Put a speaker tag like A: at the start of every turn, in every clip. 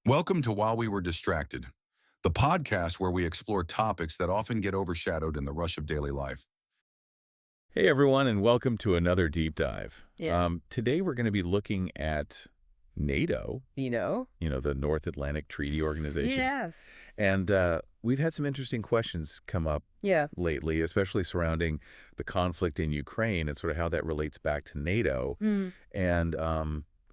A: Welcome to While We Were Distracted, the podcast where we explore topics that often get overshadowed in the rush of daily life.
B: Hey everyone, and welcome to another deep dive.
C: Yeah.
B: Today we're going to be looking at NATO,
C: You know?
B: the North Atlantic Treaty Organization.
C: Yes.
B: And we've had some interesting questions come up
C: Yeah.
B: lately, especially surrounding the conflict in Ukraine and sort of how that relates back to NATO. And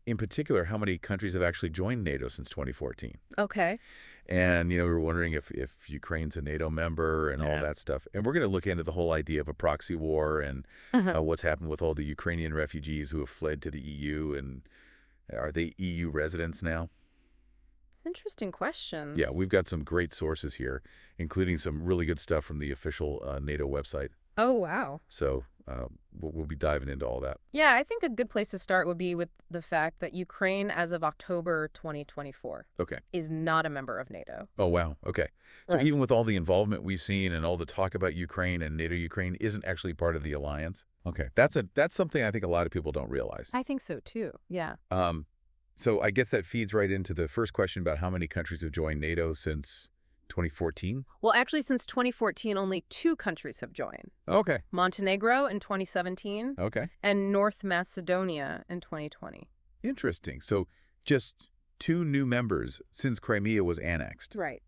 B: in particular, how many countries have actually joined NATO since 2014.
C: Okay.
B: And, we were wondering if Ukraine's a NATO member and all that stuff. And we're going to look into the whole idea of a proxy war and what's happened with all the Ukrainian refugees who have fled to the EU. And are they EU residents now?
C: Interesting questions.
B: Yeah, we've got some great sources here, including some really good stuff from the official NATO website.
C: Oh, wow.
B: So we'll be diving into all that.
C: Yeah, I think a good place to start would be with the fact that Ukraine, as of October 2024,
B: Okay.
C: is not a member of NATO.
B: Oh, wow. Okay. So
C: Right.
B: even with all the involvement we've seen and all the talk about Ukraine and NATO Ukraine isn't actually part of the alliance? Okay. That's something I think a lot of people don't realize.
C: I think so, too. Yeah.
B: So I guess that feeds right into the first question about how many countries have joined NATO since 2014?
C: Well, actually, since 2014, only 2 countries have joined.
B: Okay.
C: Montenegro in 2017
B: Okay.
C: and North Macedonia in 2020.
B: Interesting. So just 2 new members since Crimea was annexed.
C: Right.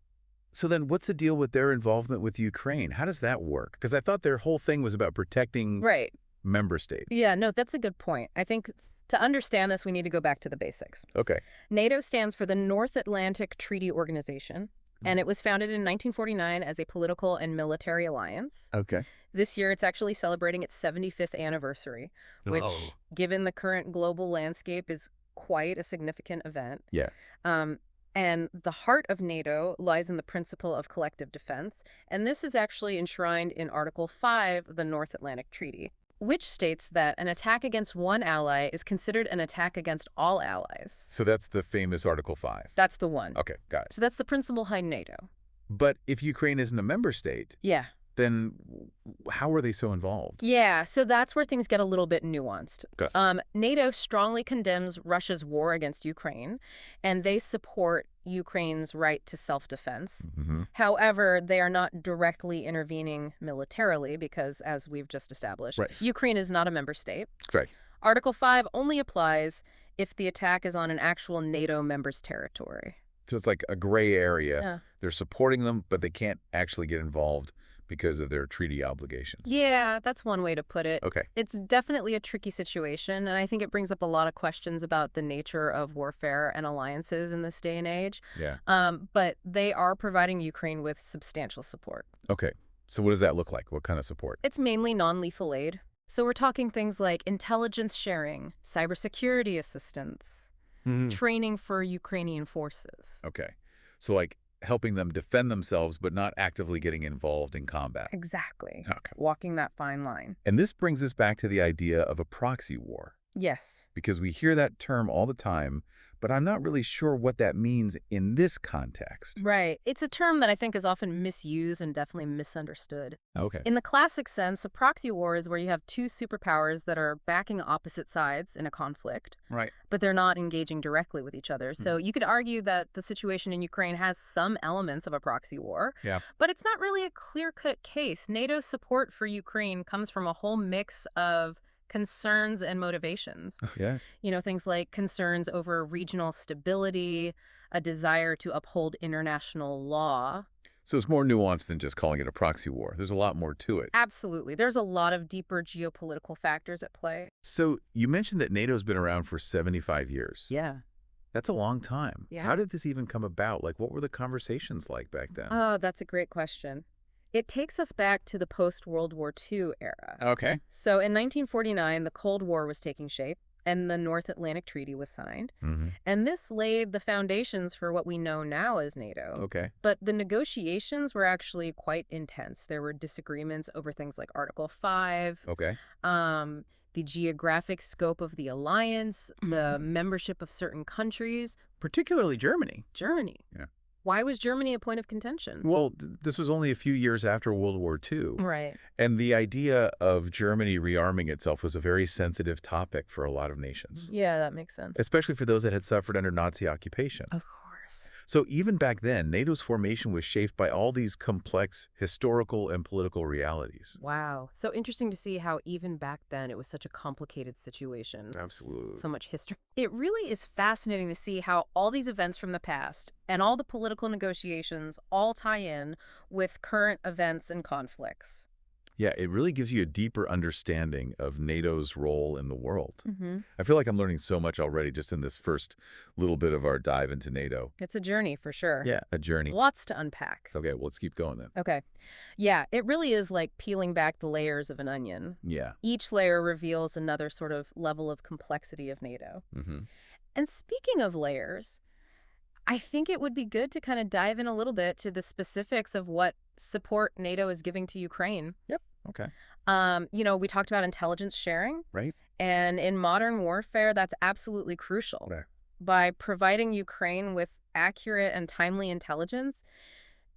B: So then what's the deal with their involvement with Ukraine? How does that work? Because I thought their whole thing was about protecting
C: Right.
B: member states.
C: Yeah, no, that's a good point. I think to understand this, we need to go back to the basics.
B: Okay.
C: NATO stands for the North Atlantic Treaty Organization, and it was founded in 1949 as a political and military alliance.
B: Okay.
C: This year, it's actually celebrating its 75th anniversary, which,
B: Oh.
C: given the current global landscape, is quite a significant event.
B: Yeah.
C: And the heart of NATO lies in the principle of collective defense, and this is actually enshrined in Article 5 of the North Atlantic Treaty, which states that an attack against one ally is considered an attack against all allies.
B: So that's the famous Article 5.
C: That's the one.
B: Okay, got it.
C: So that's the principle behind NATO.
B: But if Ukraine isn't a member state,
C: Yeah.
B: then how are they so involved?
C: Yeah, so that's where things get a little bit nuanced.
B: Okay.
C: NATO strongly condemns Russia's war against Ukraine, and they support Ukraine's right to self-defense. However, they are not directly intervening militarily because, as we've just established,
B: Right.
C: Ukraine is not a member state.
B: Right.
C: Article 5 only applies if the attack is on an actual NATO member's territory.
B: So it's like a gray area.
C: Yeah.
B: They're supporting them, but they can't actually get involved because of their treaty obligations.
C: Yeah, that's one way to put it.
B: Okay.
C: It's definitely a tricky situation, and I think it brings up a lot of questions about the nature of warfare and alliances in this day and age.
B: Yeah.
C: But they are providing Ukraine with substantial support.
B: Okay. So what does that look like? What kind of support?
C: It's mainly non-lethal aid. So we're talking things like intelligence sharing, cybersecurity assistance, training for Ukrainian forces.
B: Okay. So like helping them defend themselves, but not actively getting involved in combat.
C: Exactly.
B: Okay.
C: Walking that fine line.
B: And this brings us back to the idea of a proxy war,
C: Yes.
B: because we hear that term all the time, but I'm not really sure what that means in this context.
C: Right. It's a term that I think is often misused and definitely misunderstood.
B: Okay.
C: In the classic sense, a proxy war is where you have 2 superpowers that are backing opposite sides in a conflict,
B: Right.
C: but they're not engaging directly with each other. So you could argue that the situation in Ukraine has some elements of a proxy war,
B: Yeah.
C: but it's not really a clear-cut case. NATO's support for Ukraine comes from a whole mix of concerns and motivations.
B: Yeah.
C: Things like concerns over regional stability, a desire to uphold international law.
B: So it's more nuanced than just calling it a proxy war. There's a lot more to it.
C: Absolutely. There's a lot of deeper geopolitical factors at play.
B: So you mentioned that NATO's been around for 75 years.
C: Yeah.
B: That's a long time.
C: Yeah.
B: How did this even come about? Like, what were the conversations like back then?
C: Oh, that's a great question. It takes us back to the post-World War II era.
B: Okay.
C: So in 1949, the Cold War was taking shape, and the North Atlantic Treaty was signed. And this laid the foundations for what we know now as NATO.
B: Okay.
C: But the negotiations were actually quite intense. There were disagreements over things like Article 5,
B: Okay.
C: the geographic scope of the alliance, the membership of certain countries.
B: Particularly Germany.
C: Germany.
B: Yeah.
C: Why was Germany a point of contention?
B: Well, this was only a few years after World War II.
C: Right.
B: And the idea of Germany rearming itself was a very sensitive topic for a lot of nations,
C: Yeah, that makes sense.
B: especially for those that had suffered under Nazi occupation.
C: Of course. course.
B: So even back then, NATO's formation was shaped by all these complex historical and political realities.
C: Wow. So interesting to see how even back then it was such a complicated situation.
B: Absolutely.
C: So much history. It really is fascinating to see how all these events from the past and all the political negotiations all tie in with current events and conflicts.
B: Yeah, it really gives you a deeper understanding of NATO's role in the world.
C: Mm-hmm.
B: I feel like I'm learning so much already just in this first little bit of our dive into NATO.
C: It's a journey for sure.
B: Yeah, a journey.
C: Lots to unpack.
B: Okay, well, let's keep going then.
C: Okay. Yeah, it really is like peeling back the layers of an onion.
B: Yeah.
C: Each layer reveals another sort of level of complexity of NATO.
B: Mm-hmm.
C: And speaking of layers, I think it would be good to kind of dive in a little bit to the specifics of what support NATO is giving to Ukraine.
B: Yep. Okay.
C: We talked about intelligence sharing.
B: Right.
C: And in modern warfare, that's absolutely crucial.
B: Right.
C: By providing Ukraine with accurate and timely intelligence,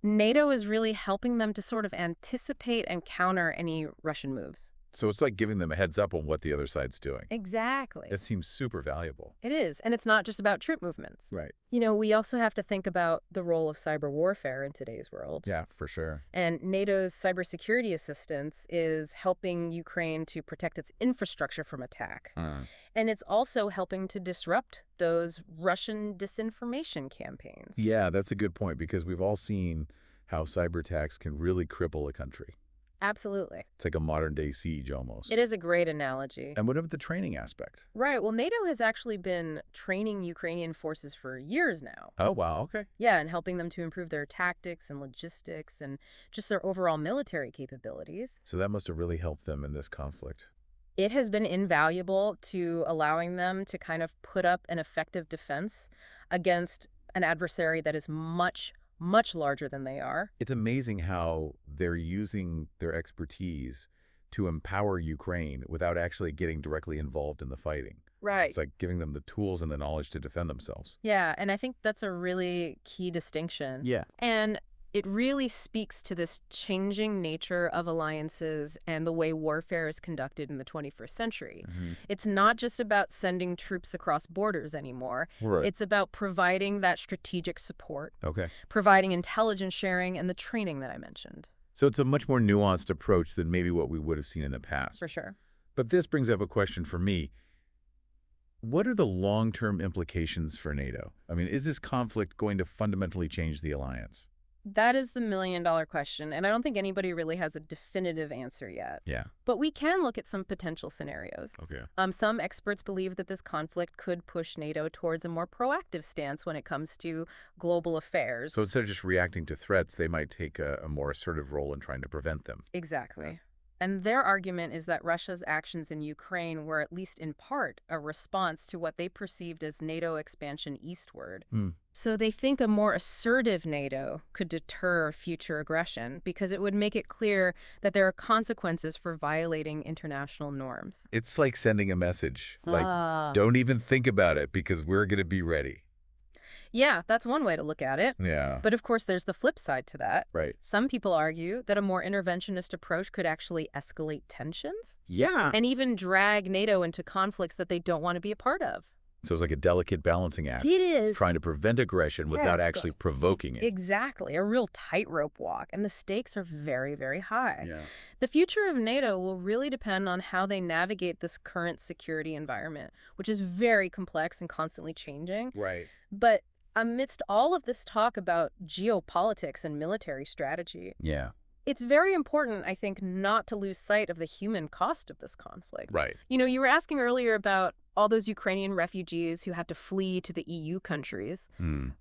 C: NATO is really helping them to sort of anticipate and counter any Russian moves.
B: So it's like giving them a heads up on what the other side's doing.
C: Exactly.
B: It seems super valuable.
C: It is. And it's not just about troop movements.
B: Right.
C: We also have to think about the role of cyber warfare in today's world.
B: Yeah, for sure.
C: And NATO's cybersecurity assistance is helping Ukraine to protect its infrastructure from attack. And it's also helping to disrupt those Russian disinformation campaigns.
B: Yeah, that's a good point because we've all seen how cyber attacks can really cripple a country.
C: Absolutely.
B: It's like a modern-day siege almost.
C: It is a great analogy.
B: And what about the training aspect?
C: Right. Well, NATO has actually been training Ukrainian forces for years now.
B: Oh, wow. Okay.
C: Yeah, and helping them to improve their tactics and logistics and just their overall military capabilities.
B: So that must have really helped them in this conflict.
C: It has been invaluable to allowing them to kind of put up an effective defense against an adversary that is much larger than they are.
B: It's amazing how they're using their expertise to empower Ukraine without actually getting directly involved in the fighting.
C: Right.
B: It's like giving them the tools and the knowledge to defend themselves.
C: Yeah, and I think that's a really key distinction.
B: Yeah.
C: And it really speaks to this changing nature of alliances and the way warfare is conducted in the 21st century.
B: Mm-hmm.
C: It's not just about sending troops across borders anymore.
B: Right.
C: It's about providing that strategic support,
B: Okay.
C: providing intelligence sharing, and the training that I mentioned.
B: So it's a much more nuanced approach than maybe what we would have seen in the past.
C: For sure.
B: But this brings up a question for me. What are the long-term implications for NATO? I mean, is this conflict going to fundamentally change the alliance?
C: That is the million-dollar question, and I don't think anybody really has a definitive answer yet.
B: Yeah.
C: But we can look at some potential scenarios.
B: Okay.
C: Some experts believe that this conflict could push NATO towards a more proactive stance when it comes to global affairs.
B: So instead of just reacting to threats, they might take a more assertive role in trying to prevent them.
C: Exactly. And their argument is that Russia's actions in Ukraine were at least in part a response to what they perceived as NATO expansion eastward. So they think a more assertive NATO could deter future aggression because it would make it clear that there are consequences for violating international norms.
B: It's like sending a message, like, don't even think about it because we're going to be ready.
C: Yeah, that's one way to look at it.
B: Yeah.
C: But of course, there's the flip side to that.
B: Right.
C: Some people argue that a more interventionist approach could actually escalate tensions
B: Yeah.
C: and even drag NATO into conflicts that they don't want to be a part of.
B: So it's like a delicate balancing act.
C: It is.
B: Trying to prevent aggression without actually provoking it.
C: Exactly. A real tightrope walk. And the stakes are very, very high.
B: Yeah.
C: The future of NATO will really depend on how they navigate this current security environment, which is very complex and constantly changing.
B: Right.
C: But amidst all of this talk about geopolitics and military strategy,
B: Yeah.
C: it's very important, I think, not to lose sight of the human cost of this conflict.
B: Right.
C: You were asking earlier about all those Ukrainian refugees who had to flee to the EU countries.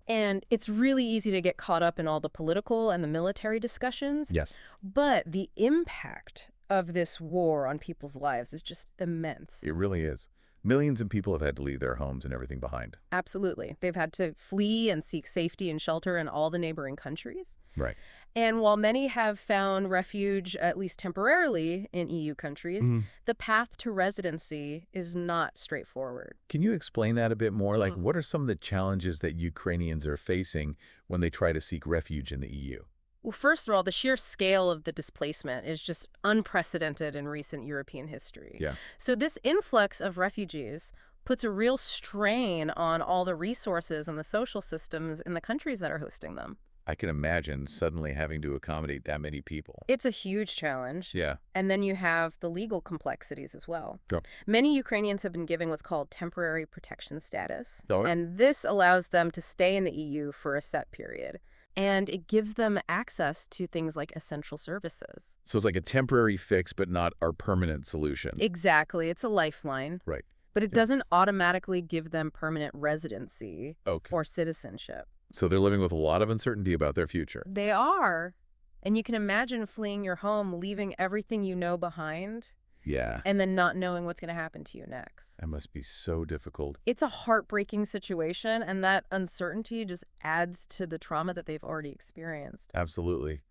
C: And it's really easy to get caught up in all the political and the military discussions.
B: Yes.
C: But the impact of this war on people's lives is just immense.
B: It really is. Millions of people have had to leave their homes and everything behind.
C: Absolutely. They've had to flee and seek safety and shelter in all the neighboring countries.
B: Right.
C: And while many have found refuge, at least temporarily, in EU countries, the path to residency is not straightforward.
B: Can you explain that a bit more? Like, what are some of the challenges that Ukrainians are facing when they try to seek refuge in the EU?
C: Well, first of all, the sheer scale of the displacement is just unprecedented in recent European history.
B: Yeah.
C: So this influx of refugees puts a real strain on all the resources and the social systems in the countries that are hosting them.
B: I can imagine suddenly having to accommodate that many people.
C: It's a huge challenge.
B: Yeah.
C: And then you have the legal complexities as well.
B: Sure.
C: Many Ukrainians have been given what's called temporary protection status.
B: Oh, yeah.
C: And this allows them to stay in the EU for a set period. And it gives them access to things like essential services.
B: So it's like a temporary fix, but not our permanent solution.
C: Exactly. It's a lifeline.
B: Right.
C: But it doesn't automatically give them permanent residency
B: Okay.
C: or citizenship.
B: So they're living with a lot of uncertainty about their future.
C: They are. And you can imagine fleeing your home, leaving everything you know behind,
B: Yeah.
C: and then not knowing what's going to happen to you next.
B: That must be so difficult.
C: It's a heartbreaking situation, and that uncertainty just adds to the trauma that they've already experienced.
B: Absolutely.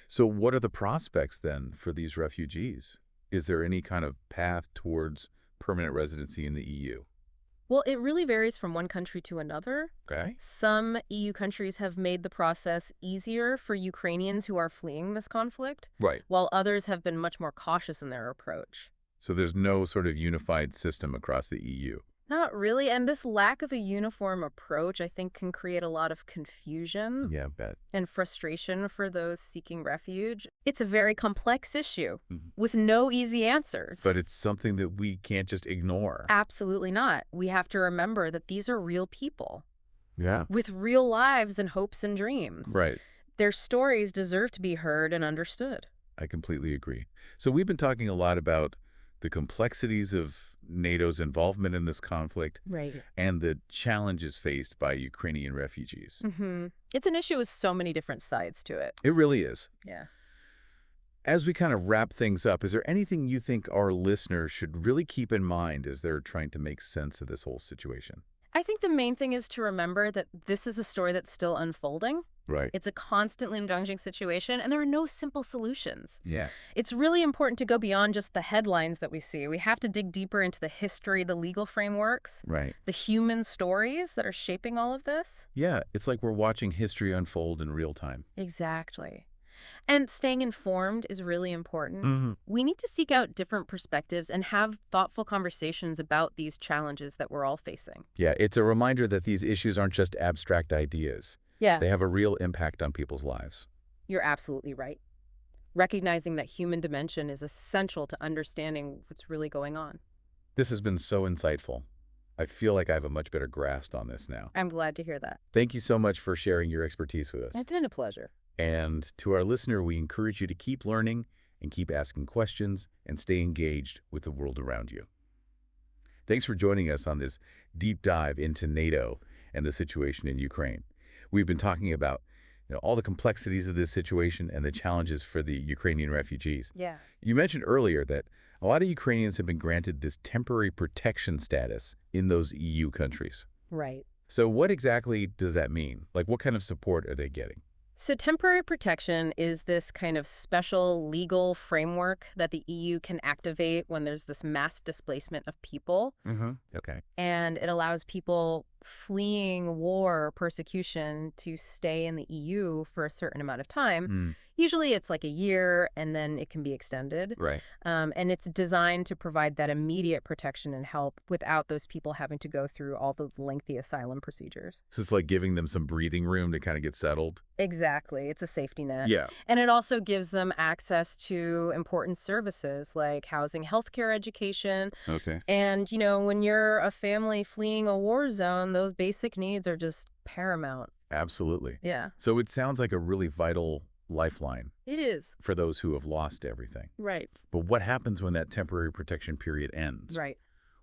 B: So what are the prospects then for these refugees? Is there any kind of path towards permanent residency in the EU?
C: Well, it really varies from one country to another.
B: Okay.
C: Some EU countries have made the process easier for Ukrainians who are fleeing this conflict,
B: Right.
C: while others have been much more cautious in their approach.
B: So there's no sort of unified system across the EU.
C: Not really, and this lack of a uniform approach, I think, can create a lot of confusion
B: Yeah, I bet.
C: and frustration for those seeking refuge. It's a very complex issue
B: Mhm.
C: with no easy answers.
B: But it's something that we can't just ignore.
C: Absolutely not. We have to remember that these are real people
B: Yeah.
C: with real lives and hopes and dreams.
B: Right.
C: Their stories deserve to be heard and understood.
B: I completely agree. So we've been talking a lot about the complexities of NATO's involvement in this conflict
C: Right.
B: and the challenges faced by Ukrainian refugees.
C: It's an issue with so many different sides to it.
B: It really is.
C: Yeah.
B: As we kind of wrap things up, is there anything you think our listeners should really keep in mind as they're trying to make sense of this whole situation?
C: I think the main thing is to remember that this is a story that's still unfolding.
B: Right.
C: It's a constantly changing situation, and there are no simple solutions.
B: Yeah.
C: It's really important to go beyond just the headlines that we see. We have to dig deeper into the history, the legal frameworks,
B: Right.
C: the human stories that are shaping all of this.
B: Yeah. It's like we're watching history unfold in real time.
C: Exactly. And staying informed is really important. We need to seek out different perspectives and have thoughtful conversations about these challenges that we're all facing.
B: Yeah. It's a reminder that these issues aren't just abstract ideas.
C: Yeah.
B: They have a real impact on people's lives.
C: You're absolutely right. Recognizing that human dimension is essential to understanding what's really going on.
B: This has been so insightful. I feel like I have a much better grasp on this now.
C: I'm glad to hear that.
B: Thank you so much for sharing your expertise with us.
C: It's been a pleasure.
B: And to our listener, we encourage you to keep learning and keep asking questions and stay engaged with the world around you. Thanks for joining us on this deep dive into NATO and the situation in Ukraine. We've been talking about all the complexities of this situation and the challenges for the Ukrainian refugees.
C: Yeah.
B: You mentioned earlier that a lot of Ukrainians have been granted this temporary protection status in those EU countries.
C: Right.
B: So what exactly does that mean? Like, what kind of support are they getting?
C: So temporary protection is this kind of special legal framework that the EU can activate when there's this mass displacement of people.
B: Okay.
C: And it allows people fleeing war or persecution to stay in the EU for a certain amount of time. Usually it's like a year, and then it can be extended.
B: Right.
C: And it's designed to provide that immediate protection and help without those people having to go through all the lengthy asylum procedures.
B: So it's like giving them some breathing room to kind of get settled.
C: Exactly. It's a safety net.
B: Yeah.
C: And it also gives them access to important services like housing, healthcare, education.
B: Okay.
C: And, when you're a family fleeing a war zone, those basic needs are just paramount.
B: Absolutely.
C: Yeah,
B: So it sounds like a really vital lifeline
C: it is.
B: for those who have lost everything.
C: Right.
B: But what happens when that temporary protection period ends?
C: Right.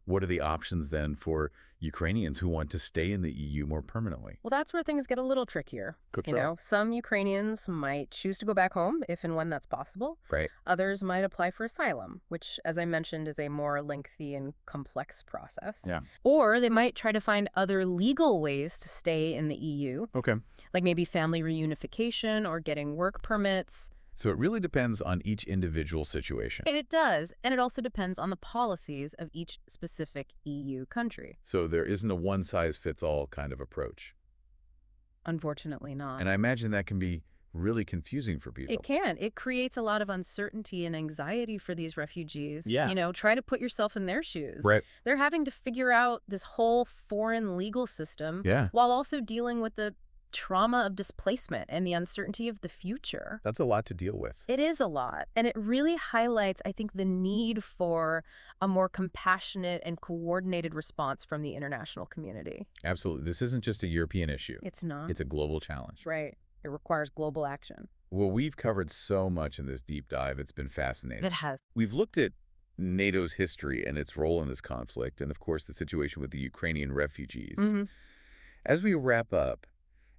B: What are the options then for Ukrainians who want to stay in the EU more permanently?
C: Well, that's where things get a little trickier.
B: Cook
C: Some Ukrainians might choose to go back home if and when that's possible.
B: Right.
C: Others might apply for asylum, which, as I mentioned, is a more lengthy and complex process.
B: Yeah.
C: Or they might try to find other legal ways to stay in the EU,
B: Okay.
C: like maybe family reunification or getting work permits.
B: So it really depends on each individual situation.
C: And it does. And it also depends on the policies of each specific EU country.
B: So there isn't a one-size-fits-all kind of approach.
C: Unfortunately not.
B: And I imagine that can be really confusing for people.
C: It can. It creates a lot of uncertainty and anxiety for these refugees.
B: Yeah.
C: You know, try to put yourself in their shoes.
B: Right.
C: They're having to figure out this whole foreign legal system
B: Yeah.
C: while also dealing with the trauma of displacement and the uncertainty of the future.
B: That's a lot to deal with.
C: It is a lot. And it really highlights, I think, the need for a more compassionate and coordinated response from the international community.
B: Absolutely. This isn't just a European issue.
C: It's not.
B: It's a global challenge.
C: Right. It requires global action.
B: Well, we've covered so much in this deep dive. It's been fascinating.
C: It has.
B: We've looked at NATO's history and its role in this conflict, and of course the situation with the Ukrainian refugees. As we wrap up,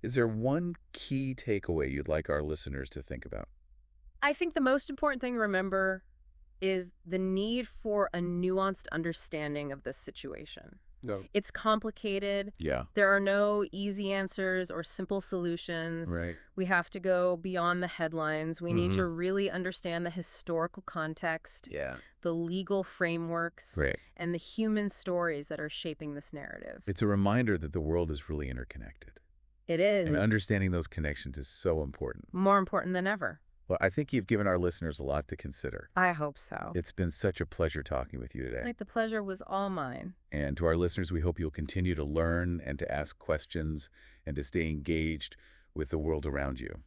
B: is there one key takeaway you'd like our listeners to think about?
C: I think the most important thing to remember is the need for a nuanced understanding of this situation.
B: No.
C: It's complicated.
B: Yeah.
C: There are no easy answers or simple solutions.
B: Right.
C: We have to go beyond the headlines. We need to really understand the historical context,
B: Yeah.
C: the legal frameworks,
B: Great.
C: and the human stories that are shaping this narrative.
B: It's a reminder that the world is really interconnected.
C: It is
B: And understanding those connections is so important.
C: more important than ever.
B: Well, I think you've given our listeners a lot to consider.
C: I hope so.
B: It's been such a pleasure talking with you today.
C: Like, the pleasure was all mine.
B: And to our listeners, we hope you'll continue to learn and to ask questions and to stay engaged with the world around you.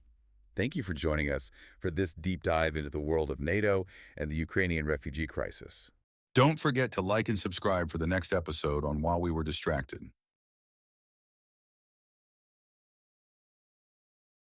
B: Thank you for joining us for this deep dive into the world of NATO and the Ukrainian refugee crisis.
A: Don't forget to like and subscribe for the next episode on While We Were Distracted.